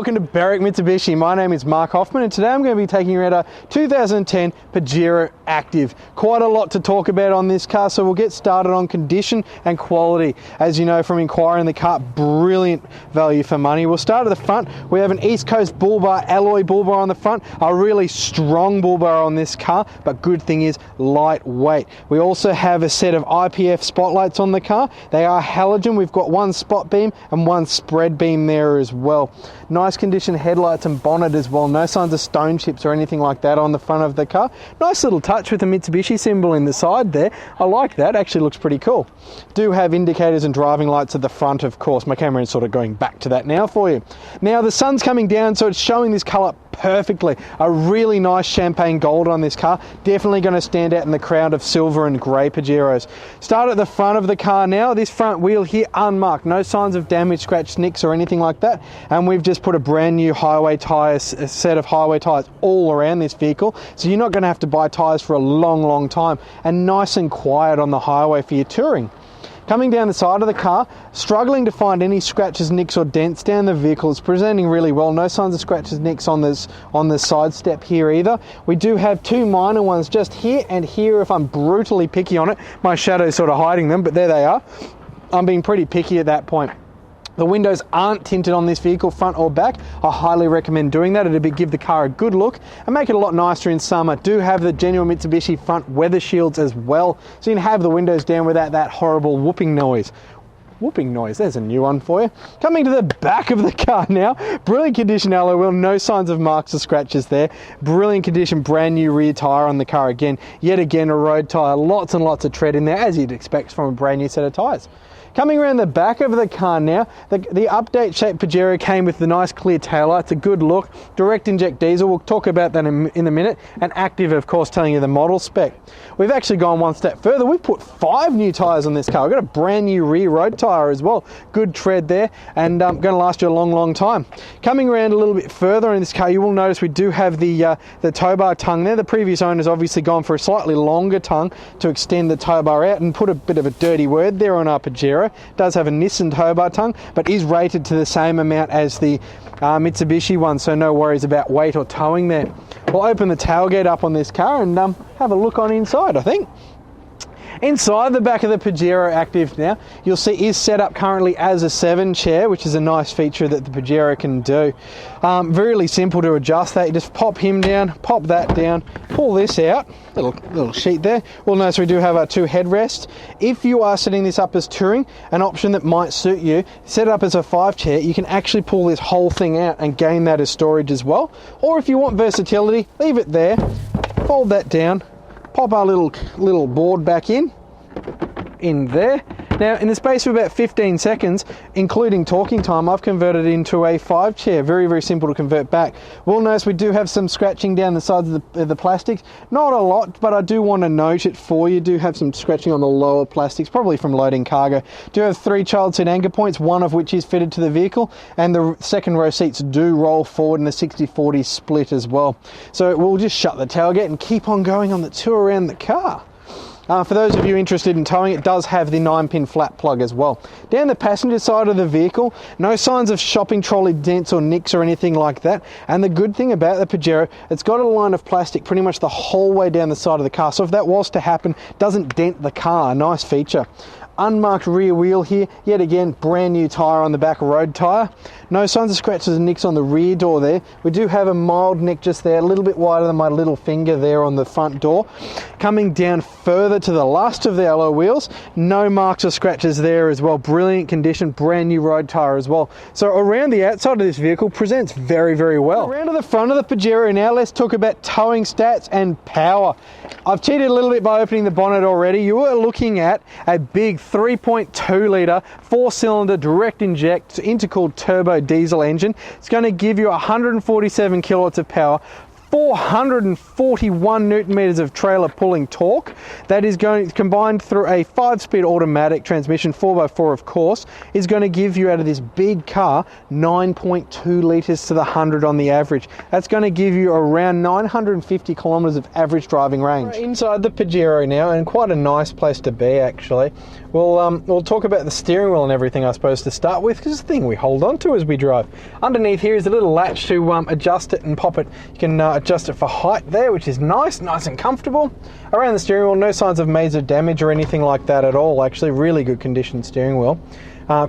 welcome to Berwick Mitsubishi. My name is Mark Hoffman and today I'm going to be taking you around a 2010 Pajero Activ. Quite a lot to talk about on this car, so we'll get started on condition and quality. As you know from inquiring the car, brilliant value for money. We'll start at the front. We have an East Coast bull bar, alloy bull bar on the front, a really strong bull bar on this car, but good thing is lightweight. We also have a set of IPF spotlights on the car. They are halogen. We've got one spot beam and one spread beam there as well. Nice condition headlights and bonnet as well. No signs of stone chips or anything like that on the front of the car. Nice little touch with the Mitsubishi symbol in the side there. I like that. Actually looks pretty cool. Do have indicators and driving lights at the front, of course. My camera is sort of going back to that now for you. Now the sun's coming down, so it's showing this colour perfectly. A really nice champagne gold on this car. Definitely going to stand out in the crowd of silver and grey Pajeros. Start at the front of the car now. This front wheel here unmarked. No signs of damage, scratch, nicks or anything like that. And we've just put a brand new highway tyres, a set of highway tyres all around this vehicle. So you're not going to have to buy tyres for a long time. And nice and quiet on the highway for your touring. Coming down the side of the car, struggling to find any scratches, nicks or dents down the vehicle. It's presenting really well. No signs of scratches, nicks on the side step here either. We do have two minor ones just here and here if I'm brutally picky on it. My shadow's sort of hiding them, but there they are. I'm being pretty picky at that point. The windows aren't tinted on this vehicle, front or back. I highly recommend doing that. It'll give the car a good look and make it a lot nicer in summer. Do have the genuine Mitsubishi front weather shields as well, so you can have the windows down without that horrible whooping noise. Whooping noise, there's a new one for you. Coming to the back of the car now. Brilliant condition alloy wheel, no signs of marks or scratches there. Brilliant condition, brand new rear tyre on the car again. Yet again, a road tyre, lots and lots of tread in there, as you'd expect from a brand new set of tyres. Coming around the back of the car now, the update shaped Pajero came with the nice clear taillights, a good look, direct inject diesel, we'll talk about that in a minute, and Active of course telling you the model spec. We've actually gone one step further, we've put 5 new tyres on this car. We've got a brand new rear road tyre as well, good tread there, and going to last you a long time. Coming around a little bit further in this car, you will notice we do have the tow bar tongue there. The previous owner's obviously gone for a slightly longer tongue to extend the tow bar out and put a bit of a dirty word there on our Pajero. Does have a Nissan tow bar tongue, but is rated to the same amount as the Mitsubishi one, so no worries about weight or towing there. We'll open the tailgate up on this car and have a look on inside, I think. Inside the back of the Pajero Activ now, you'll see is set up currently as a 7 chair, which is a nice feature that the Pajero can do. Really simple to adjust that. You just pop him down, pop that down, pull this out, little sheet there. We'll notice we do have our 2 headrests. If you are setting this up as touring, an option that might suit you, set it up as a 5 chair, you can actually pull this whole thing out and gain that as storage as well. Or if you want versatility, leave it there, fold that down, pop our little board back in there. Now in the space of about 15 seconds, including talking time, I've converted it into a 5 chair. Very simple to convert back. We'll notice we do have some scratching down the sides of the plastics. Not a lot, but I do want to note it for you. Do have some scratching on the lower plastics, probably from loading cargo. Do have 3 child seat anchor points, one of which is fitted to the vehicle, and the second row seats do roll forward in a 60-40 split as well. So we'll just shut the tailgate and keep on going on the tour around the car. For those of you interested in towing, it does have the 9-pin flat plug as well. Down the passenger side of the vehicle, no signs of shopping trolley dents or nicks or anything like that. And the good thing about the Pajero, it's got a line of plastic pretty much the whole way down the side of the car. So if that was to happen, it doesn't dent the car. Nice feature. Unmarked rear wheel here, yet again brand new tyre on the back, road tyre. No signs of scratches and nicks on the rear door there. We do have a mild nick just there, a little bit wider than my little finger there on the front door. Coming down further to the last of the alloy wheels, no marks or scratches there as well. Brilliant condition, brand new road tyre as well. So around the outside of this vehicle presents very well. Around to the front of the Pajero now, let's talk about towing stats and power. I've cheated a little bit by opening the bonnet already. You are looking at a big 3.2 litre 4-cylinder direct inject intercooled turbo diesel engine. It's going to give you 147 kilowatts of power, 441 Newton meters of trailer pulling torque. That is going combined through a 5-speed automatic transmission, 4x4 of course, is going to give you out of this big car 9.2 litres to the 100 on the average. That's going to give you around 950 kilometres of average driving range. Right inside the Pajero now, and quite a nice place to be actually. We'll talk about the steering wheel and everything I suppose to start with, because it's the thing we hold on to as we drive. Underneath here is a little latch to adjust it and pop it. You can adjust it for height there, which is nice and comfortable. Around the steering wheel, no signs of major damage or anything like that at all. Actually, really good condition steering wheel.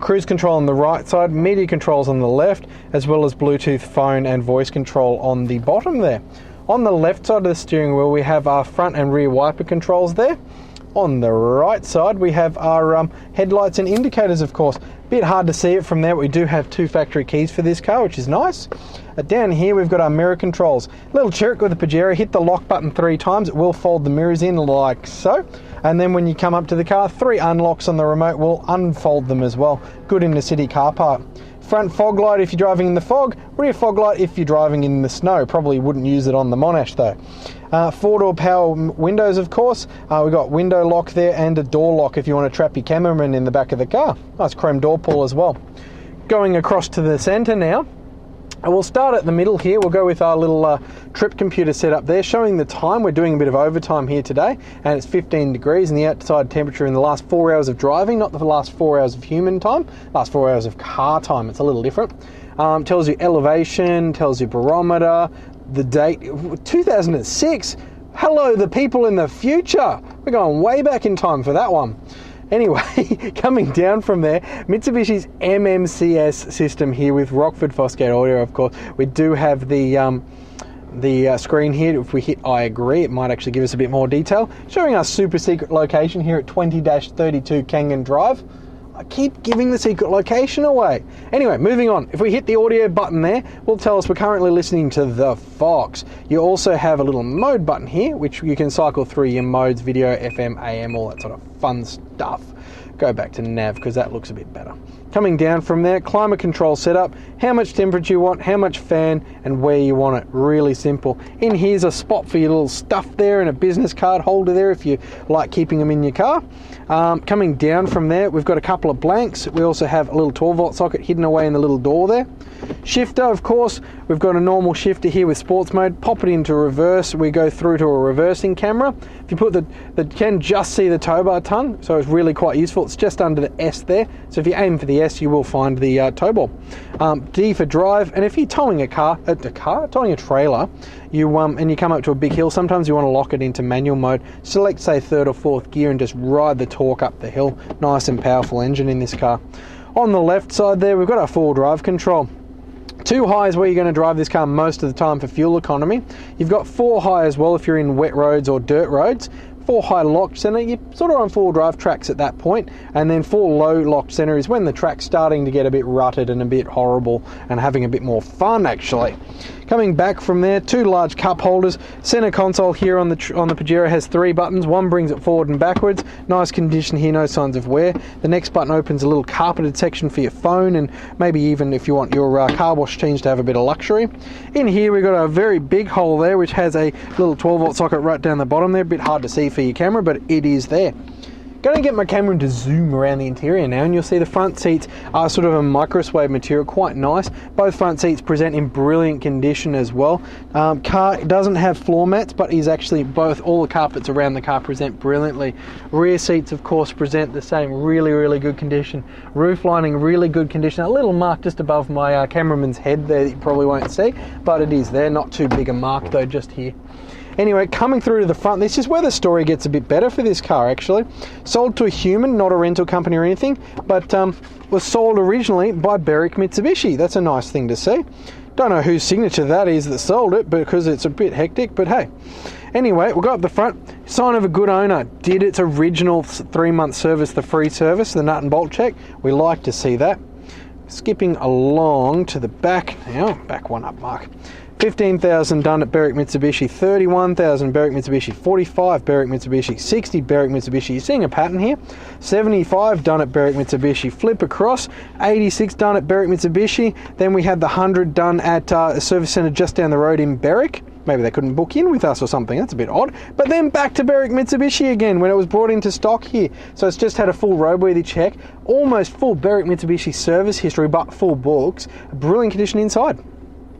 Cruise control on the right side, media controls on the left, as well as Bluetooth phone and voice control on the bottom there. On the left side of the steering wheel, we have our front and rear wiper controls there. On the right side, we have our headlights and indicators, of course. Bit hard to see it from there, but we do have 2 factory keys for this car, which is nice. Down here, we've got our mirror controls. Little trick with the Pajero, hit the lock button 3 times, it will fold the mirrors in like so. And then when you come up to the car, 3 unlocks on the remote will unfold them as well. Good in the city car park. Front fog light if you're driving in the fog, rear fog light if you're driving in the snow. Probably wouldn't use it on the Monash though. 4-door power windows, of course. We've got window lock there and a door lock if you want to trap your cameraman in the back of the car. Nice chrome door pull as well. Going across to the centre now. We'll start at the middle here. We'll go with our little trip computer set up there, showing the time. We're doing a bit of overtime here today, and it's 15 degrees, and the outside temperature in the last 4 hours of driving, not the last 4 hours of human time, last 4 hours of car time. It's a little different. Tells you elevation, tells you barometer, the date, 2006. Hello, the people in the future. We're going way back in time for that one. Anyway, coming down from there, Mitsubishi's MMCS system here with Rockford Fosgate audio, of course. We do have the screen here. If we hit I agree, it might actually give us a bit more detail. Showing our super secret location here at 20-32 Kangan Drive. I keep giving the secret location away. Anyway, moving on. If we hit the audio button there, will tell us we're currently listening to the Fox. You also have a little mode button here, which you can cycle through your modes, video, FM, AM, all that sort of fun stuff. Go back to nav because that looks a bit better. Coming down from there, climate control setup, how much temperature you want, how much fan, and where you want it. Really simple. In here's a spot for your little stuff there and a business card holder there if you like keeping them in your car. Coming down from there, we've got a couple of blanks. We also have a little 12-volt socket hidden away in the little door there. Shifter, of course, we've got a normal shifter here with sports mode. Pop it into reverse, we go through to a reversing camera. If you put you can just see the tow bar tongue, so it's really quite useful. It's just under the S there, so if you aim for the S, you will find the tow ball. D for drive, and if you're towing towing a trailer, and you come up to a big hill, sometimes you want to lock it into manual mode. Select, say, 3rd or 4th gear and just ride the torque up the hill. Nice and powerful engine in this car. On the left side there, we've got our 4-wheel drive control. 2 high is where you're going to drive this car most of the time for fuel economy. You've got 4 high as well if you're in wet roads or dirt roads. 4 high locked center, you're sort of on 4-wheel drive tracks at that point, and then 4 low locked center is when the track's starting to get a bit rutted and a bit horrible and having a bit more fun actually. Coming back from there, 2 large cup holders. Center console here on the Pajero has 3 buttons. One brings it forward and backwards. Nice condition here, no signs of wear. The next button opens a little carpeted section for your phone, and maybe even if you want your car wash change to have a bit of luxury. In here we've got a very big hole there which has a little 12-volt socket right down the bottom there. A bit hard to see for your camera, but it is there. Going to get my camera to zoom around the interior now, and you'll see the front seats are sort of a microswave material, quite nice. Both front seats present in brilliant condition as well. Car doesn't have floor mats, but is actually all the carpets around the car present brilliantly. Rear seats, of course, present the same, really good condition. Roof lining, really good condition. A little mark just above my cameraman's head there that you probably won't see, but it is there. Not too big a mark though, just here. Anyway, coming through to the front, this is where the story gets a bit better for this car actually. Sold to a human, not a rental company or anything, but was sold originally by Berwick Mitsubishi. That's a nice thing to see. Don't know whose signature that is that sold it because it's a bit hectic, but hey. Anyway, we'll go up the front. Sign of a good owner. Did its original 3-month service, the free service, the nut and bolt check. We like to see that. Skipping along to the back now. Back one up, Mark. 15,000 done at Berwick Mitsubishi, 31,000 Berwick Mitsubishi, 45 Berwick Mitsubishi, 60 Berwick Mitsubishi. You're seeing a pattern here. 75 done at Berwick Mitsubishi, flip across. 86 done at Berwick Mitsubishi. Then we had the 100 done at a service centre just down the road in Berwick. Maybe they couldn't book in with us or something, that's a bit odd. But then back to Berwick Mitsubishi again when it was brought into stock here. So it's just had a full roadworthy check, almost full Berwick Mitsubishi service history, but full books, brilliant condition inside.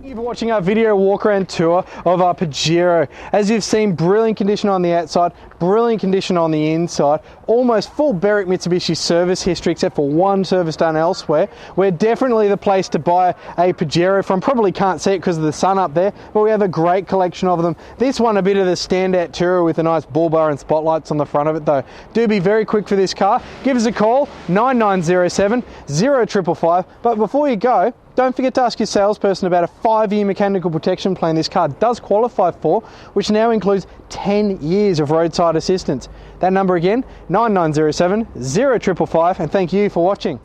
Thank you for watching our video walk around tour of our Pajero. As you've seen, brilliant condition on the outside, brilliant condition on the inside, almost full Berwick Mitsubishi service history except for one service done elsewhere. We're definitely the place to buy a Pajero from. Probably can't see it because of the sun up there, but we have a great collection of them. This one a bit of the standout tourer with a nice bull bar and spotlights on the front of it though. Do be very quick for this car. Give us a call, 9907 0555. But before you go, don't forget to ask your salesperson about a 5-year mechanical protection plan this car does qualify for, which now includes 10 years of roadside assistance. That number again, 9907 0555, and thank you for watching.